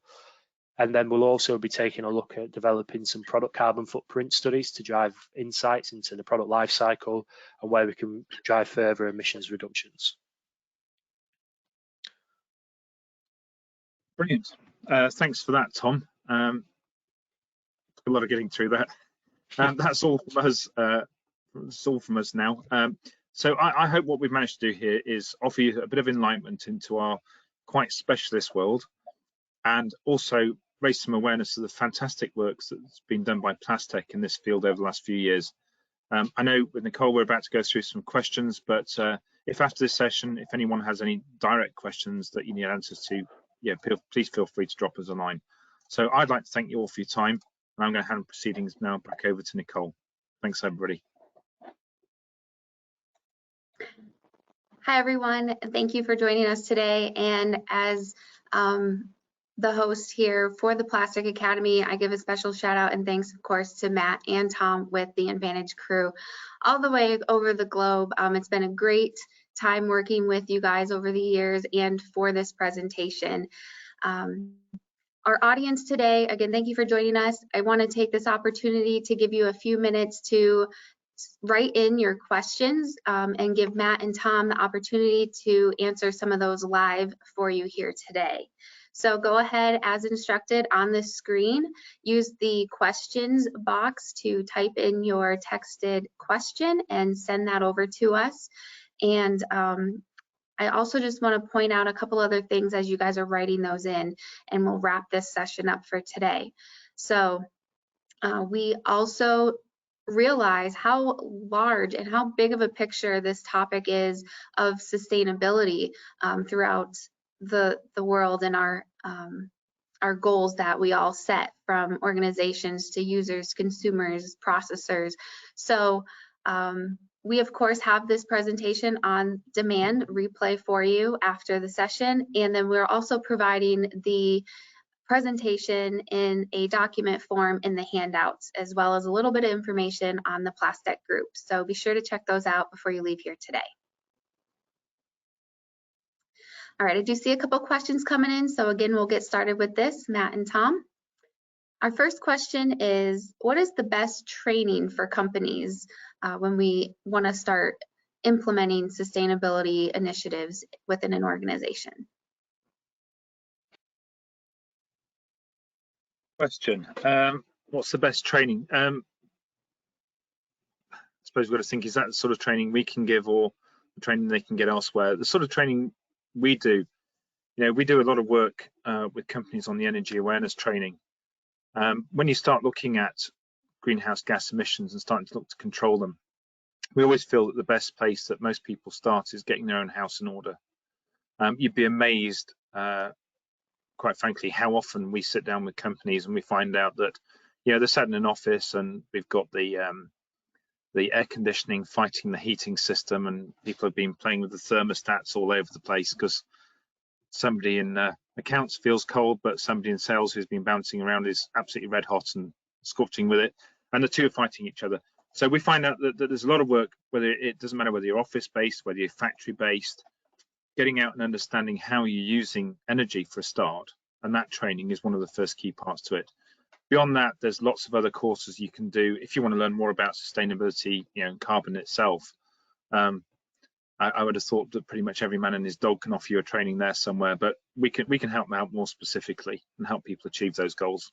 And then we'll also be taking a look at developing some product carbon footprint studies to drive insights into the product life cycle and where we can drive further emissions reductions. Brilliant. Thanks for that, Tom. A lot of getting through that. That's all from us. That's all from us now. So I hope what we've managed to do here is offer you a bit of enlightenment into our quite specialist world, and also raise some awareness of the fantastic work that's been done by Plastek in this field over the last few years. I know with Nicole, we're about to go through some questions, but if after this session, if anyone has any direct questions that you need answers to, yeah, please feel free to drop us a line. So I'd like to thank you all for your time, and I'm going to hand proceedings now back over to Nicole. Thanks, everybody. Hi, everyone. Thank you for joining us today. And as the host here for the Plastek Academy, I give a special shout out and thanks, of course, to Matt and Tom with the Envantage crew all the way over the globe. It's been a great time working with you guys over the years and for this presentation. Our audience today, again, thank you for joining us. I want to take this opportunity to give you a few minutes to write in your questions and give Matt and Tom the opportunity to answer some of those live for you here today. So go ahead as instructed on this screen, use the questions box to type in your texted question and send that over to us. And I also just want to point out a couple other things as you guys are writing those in, and we'll wrap this session up for today. So we also realize how large and how big of a picture this topic is of sustainability throughout the world, and our goals that we all set, from organizations to users, consumers, processors. So we of course have this presentation on demand replay for you after the session, and then we're also providing the presentation in a document form in the handouts, as well as a little bit of information on the Plastek Group. So be sure to check those out before you leave here today. All right, I do see a couple questions coming in. So again, we'll get started with this, Matt and Tom. Our first question is, what is the best training for companies when we want to start implementing sustainability initiatives within an organization? Question. What's the best training? I suppose we've got to think, is that the sort of training we can give or the training they can get elsewhere? The sort of training we do, we do a lot of work with companies on the energy awareness training. When you start looking at greenhouse gas emissions and starting to look to control them, we always feel that the best place that most people start is getting their own house in order. You'd be amazed, quite frankly, how often we sit down with companies and we find out that, they're sat in an office and we've got the air conditioning fighting the heating system, and people have been playing with the thermostats all over the place because somebody in accounts feels cold, but somebody in sales who's been bouncing around is absolutely red hot and scorching with it, and the two are fighting each other. So we find out that there's a lot of work, whether it doesn't matter whether you're office based, whether you're factory based, getting out and understanding how you're using energy for a start, and that training is one of the first key parts to it. Beyond that, there's lots of other courses you can do if you want to learn more about sustainability, and carbon itself. I would have thought that pretty much every man and his dog can offer you a training there somewhere, but we can help them out more specifically and help people achieve those goals.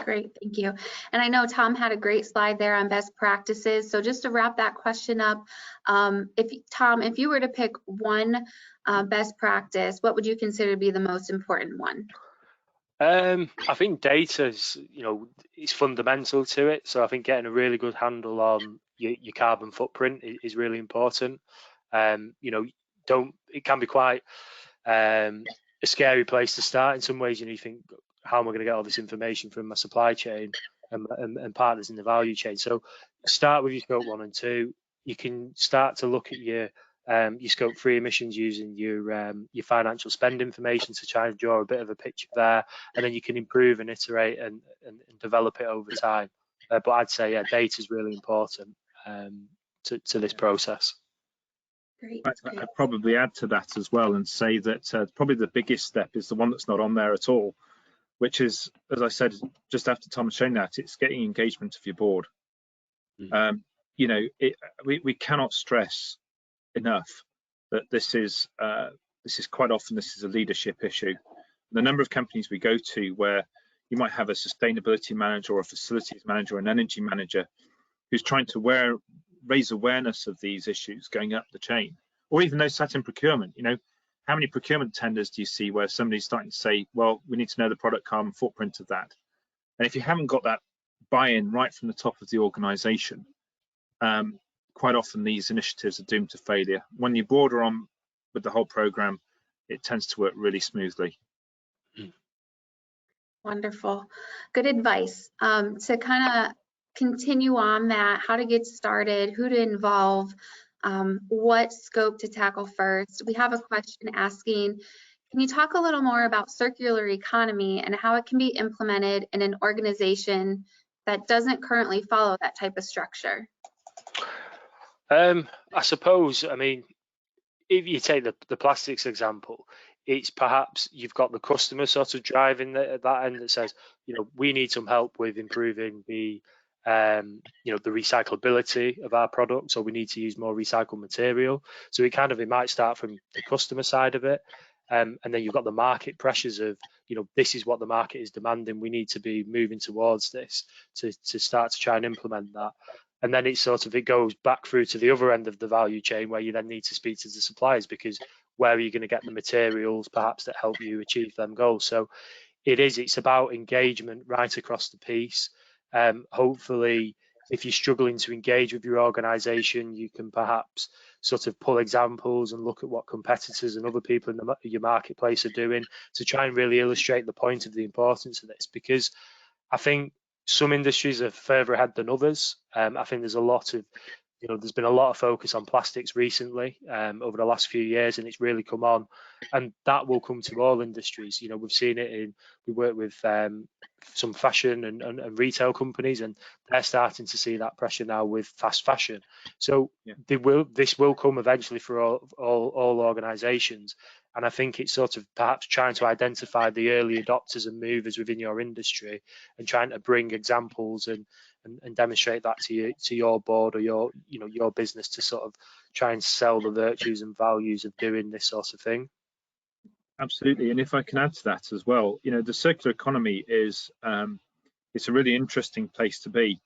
Great, thank you. And I know Tom had a great slide there on best practices. So just to wrap that question up, if you were to pick one best practice, what would you consider to be the most important one? I think data is, is fundamental to it. So I think getting a really good handle on your carbon footprint is really important. It can be quite a scary place to start in some ways. You think, how am I going to get all this information from my supply chain and partners in the value chain? So start with your scope 1 and 2. You can start to look at your scope 3 emissions using your financial spend information to try and draw a bit of a picture there, and then you can improve and iterate and develop it over time. But I'd say, data is really important to this process. Great. I'd probably add to that as well and say that probably the biggest step is the one that's not on there at all, which is, as I said just after Tom was showing that, it's getting engagement of your board. We cannot stress enough that this is quite often a leadership issue. The number of companies we go to where you might have a sustainability manager or a facilities manager or an energy manager who's trying to raise awareness of these issues going up the chain, or even those sat in procurement. How many procurement tenders do you see where somebody's starting to say, well, we need to know the product carbon footprint of that? And if you haven't got that buy-in right from the top of the organization, quite often these initiatives are doomed to failure. When you border on with the whole program, it tends to work really smoothly. Wonderful. Good advice. To kind of continue on that, how to get started, who to involve, what scope to tackle first. We have a question asking, can you talk a little more about circular economy and how it can be implemented in an organization that doesn't currently follow that type of structure? I suppose, if you take the plastics example, it's perhaps you've got the customer sort of driving that end that says, we need some help with improving the recyclability of our products, or we need to use more recycled material. So it might start from the customer side of it. And then you've got the market pressures of, this is what the market is demanding. We need to be moving towards this to start to try and implement that. And then it goes back through to the other end of the value chain where you then need to speak to the suppliers, because where are you going to get the materials perhaps that help you achieve them goals? So it's about engagement right across the piece. Hopefully, if you're struggling to engage with your organization, you can perhaps sort of pull examples and look at what competitors and other people in your marketplace are doing to try and really illustrate the point of the importance of this, because I think some industries are further ahead than others. I think there's a lot of, there's been a lot of focus on plastics recently over the last few years, and it's really come on, and that will come to all industries. We've seen it we work with some fashion and retail companies, and they're starting to see that pressure now with fast fashion. So this will come eventually for all organizations. And I think it's sort of perhaps trying to identify the early adopters and movers within your industry and trying to bring examples and demonstrate that to your board or your business to sort of try and sell the virtues and values of doing this sort of thing. Absolutely, and if I can add to that as well, you know, the circular economy is it's a really interesting place to be,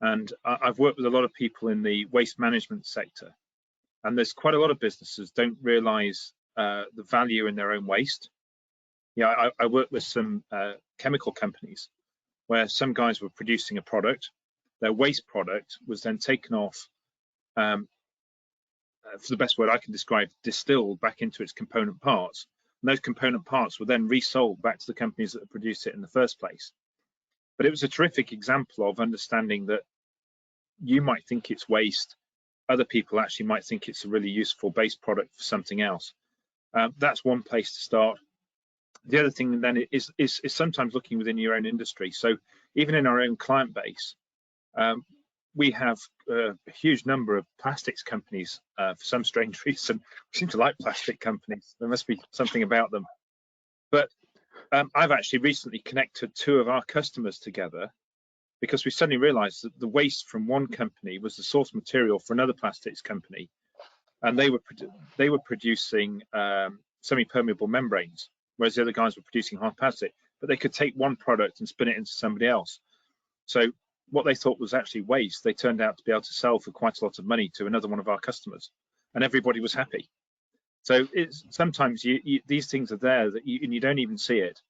and I've worked with a lot of people in the waste management sector, and there's quite a lot of businesses don't realise the value in their own waste. Yeah, I work with some chemical companies where some guys were producing a product, their waste product was then taken off, for the best word I can describe, distilled back into its component parts. And those component parts were then resold back to the companies that produced it in the first place. But it was a terrific example of understanding that you might think it's waste, other people actually might think it's a really useful base product for something else. That's one place to start. The other thing then is sometimes looking within your own industry. So even in our own client base, we have a huge number of plastics companies. For some strange reason, we seem to like plastic companies. There must be something about them. But I've actually recently connected two of our customers together because we suddenly realized that the waste from one company was the source material for another plastics company, and they were producing semi-permeable membranes, whereas the other guys were producing hard plastic. But they could take one product and spin it into somebody else. So what they thought was actually waste, they turned out to be able to sell for quite a lot of money to another one of our customers, and everybody was happy. So sometimes these things are there that you don't even see it.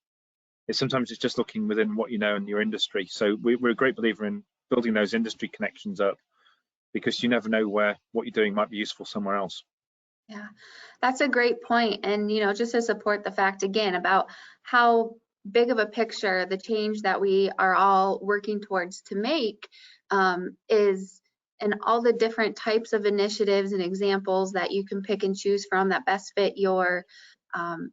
Sometimes it's just looking within what you know in your industry. So we're a great believer in building those industry connections up, because you never know where what you're doing might be useful somewhere else. Yeah, that's a great point. And, you know, just to support the fact again about how big of a picture the change that we are all working towards to make is, and all the different types of initiatives and examples that you can pick and choose from that best fit your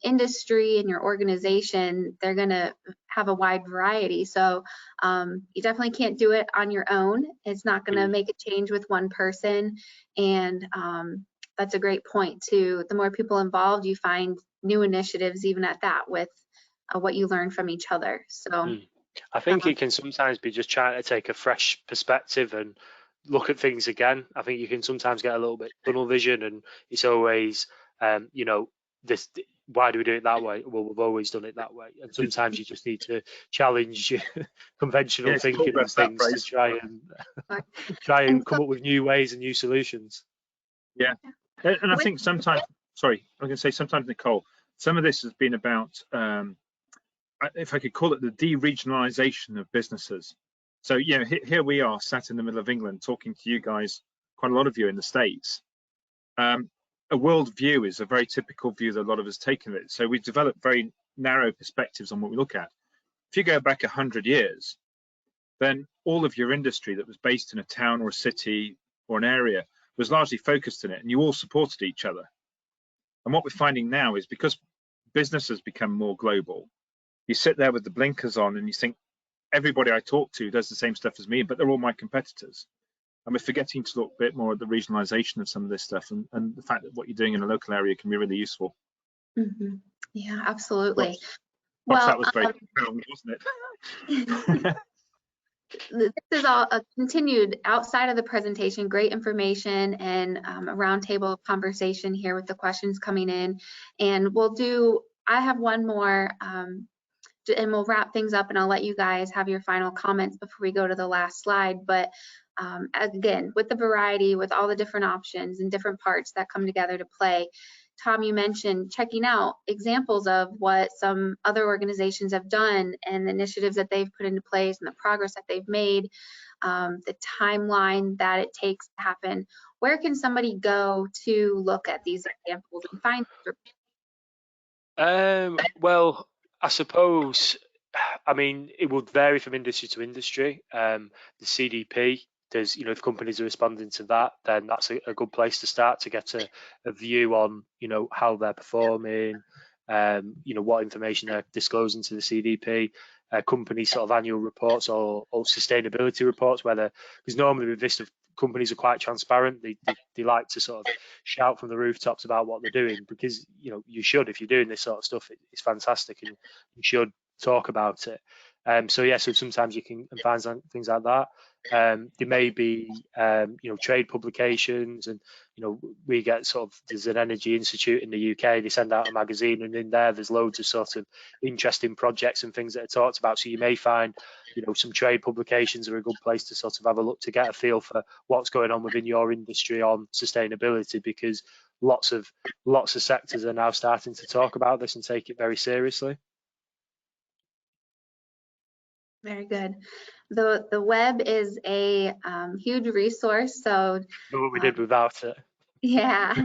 industry and your organization. They're going to have a wide variety. So you definitely can't do it on your own. It's not going to make a change with one person. And that's a great point too. The more people involved, you find new initiatives even at that with what you learn from each other. So I think it can sometimes be just trying to take a fresh perspective and look at things again. I think you can sometimes get a little bit tunnel vision, and it's always, you know, this. Why do we do it that way? Well, we've always done it that way. And sometimes you just need to challenge conventional thinking and things to try and come up with new ways and new solutions. Yeah, and I think sometimes, sorry, I'm going to say sometimes, Nicole, some of this has been about, if I could call it, the de-regionalisation of businesses. So, you know, here we are sat in the middle of England talking to you guys, quite a lot of you in the States. A world view is a very typical view that a lot of us take of it. So we've developed very narrow perspectives on what we look at. If you go back 100 years, then all of your industry that was based in a town or a city or an area was largely focused in it, and you all supported each other. And what we're finding now is, because business has become more global, you sit there with the blinkers on and you think, everybody I talk to does the same stuff as me, but they're all my competitors. And we're forgetting to look a bit more at the regionalisation of some of this stuff, and the fact that what you're doing in a local area can be really useful. Mm-hmm. Yeah, absolutely. Well, that was very profound, wasn't it? This is all a continued outside of the presentation, great information and a roundtable conversation here with the questions coming in. And I have one more and we'll wrap things up, and I'll let you guys have your final comments before we go to the last slide. But again, with the variety, with all the different options and different parts that come together to play, Tom, you mentioned checking out examples of what some other organizations have done and the initiatives that they've put into place and the progress that they've made, the timeline that it takes to happen. Where can somebody go to look at these examples and find them? Well, I suppose, I mean, it would vary from industry to industry. The CDP, there's, you know, if companies are responding to that, then that's a good place to start to get a view on, you know, how they're performing, you know, what information they're disclosing to the CDP, company sort of annual reports or sustainability reports, because normally with this, companies are quite transparent. They like to sort of shout from the rooftops about what they're doing, because, you know, you should, if you're doing this sort of stuff, it's fantastic and you should talk about it. So yeah, so sometimes you can find things like that. There may be, trade publications, and we get there's an energy institute in the UK. They send out a magazine, and in there's loads of sort of interesting projects and things that are talked about. So you may find, some trade publications are a good place to sort of have a look to get a feel for what's going on within your industry on sustainability, because lots of sectors are now starting to talk about this and take it very seriously. Very good. The web is a huge resource. So Know what we did without it. Yeah.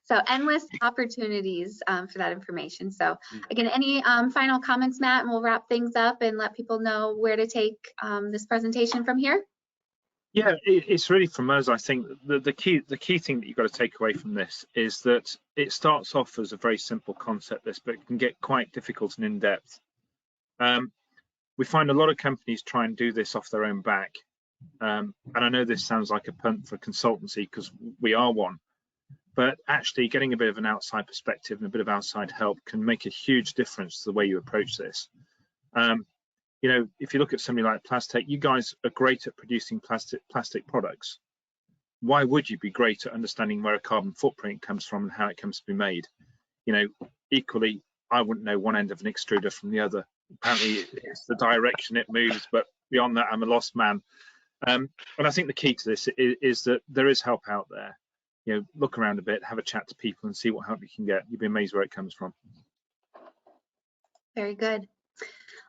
So endless opportunities for that information. So again, any final comments, Matt, and we'll wrap things up and let people know where to take this presentation from here. Yeah, it's really from us. I think the key thing that you've got to take away from this is that it starts off as a very simple concept, but it can get quite difficult and in depth. We find a lot of companies try and do this off their own back. And I know this sounds like a punt for consultancy, because we are one, but actually getting a bit of an outside perspective and a bit of outside help can make a huge difference to the way you approach this. If you look at somebody like Plastek, you guys are great at producing plastic products. Why would you be great at understanding where a carbon footprint comes from and how it comes to be made? Equally, I wouldn't know one end of an extruder from the other. Apparently it's the direction it moves, but beyond that, I'm a lost man. And I think the key to this is that there is help out there. Look around a bit, have a chat to people and see what help you can get. You'd be amazed where it comes from. Very good.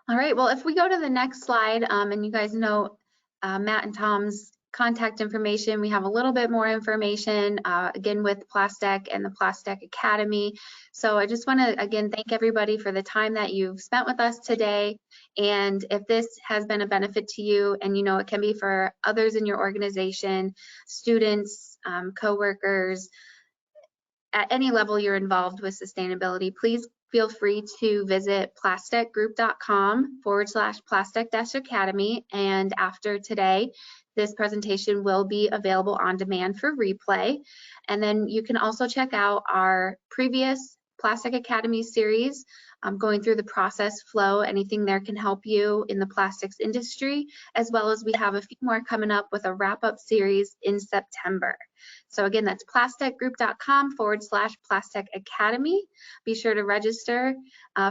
All right, well, if we go to the next slide, and you guys know Matt and Tom's contact information, we have a little bit more information, again, with Plastek and the Plastek Academy. So I just want to, again, thank everybody for the time that you've spent with us today. And if this has been a benefit to you, and it can be for others in your organization, students, coworkers, at any level you're involved with sustainability, please feel free to visit plastekgroup.com/plastek-academy. And after today, this presentation will be available on demand for replay. And then you can also check out our previous Plastek Academy series, going through the process flow. Anything there can help you in the plastics industry, as well as we have a few more coming up with a wrap-up series in September. So again, that's plastekgroup.com/Plastek Academy. Be sure to register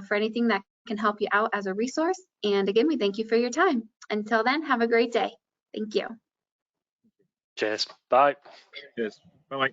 for anything that can help you out as a resource. And again, we thank you for your time. Until then, have a great day. Thank you. Cheers. Bye. Cheers. Bye-bye.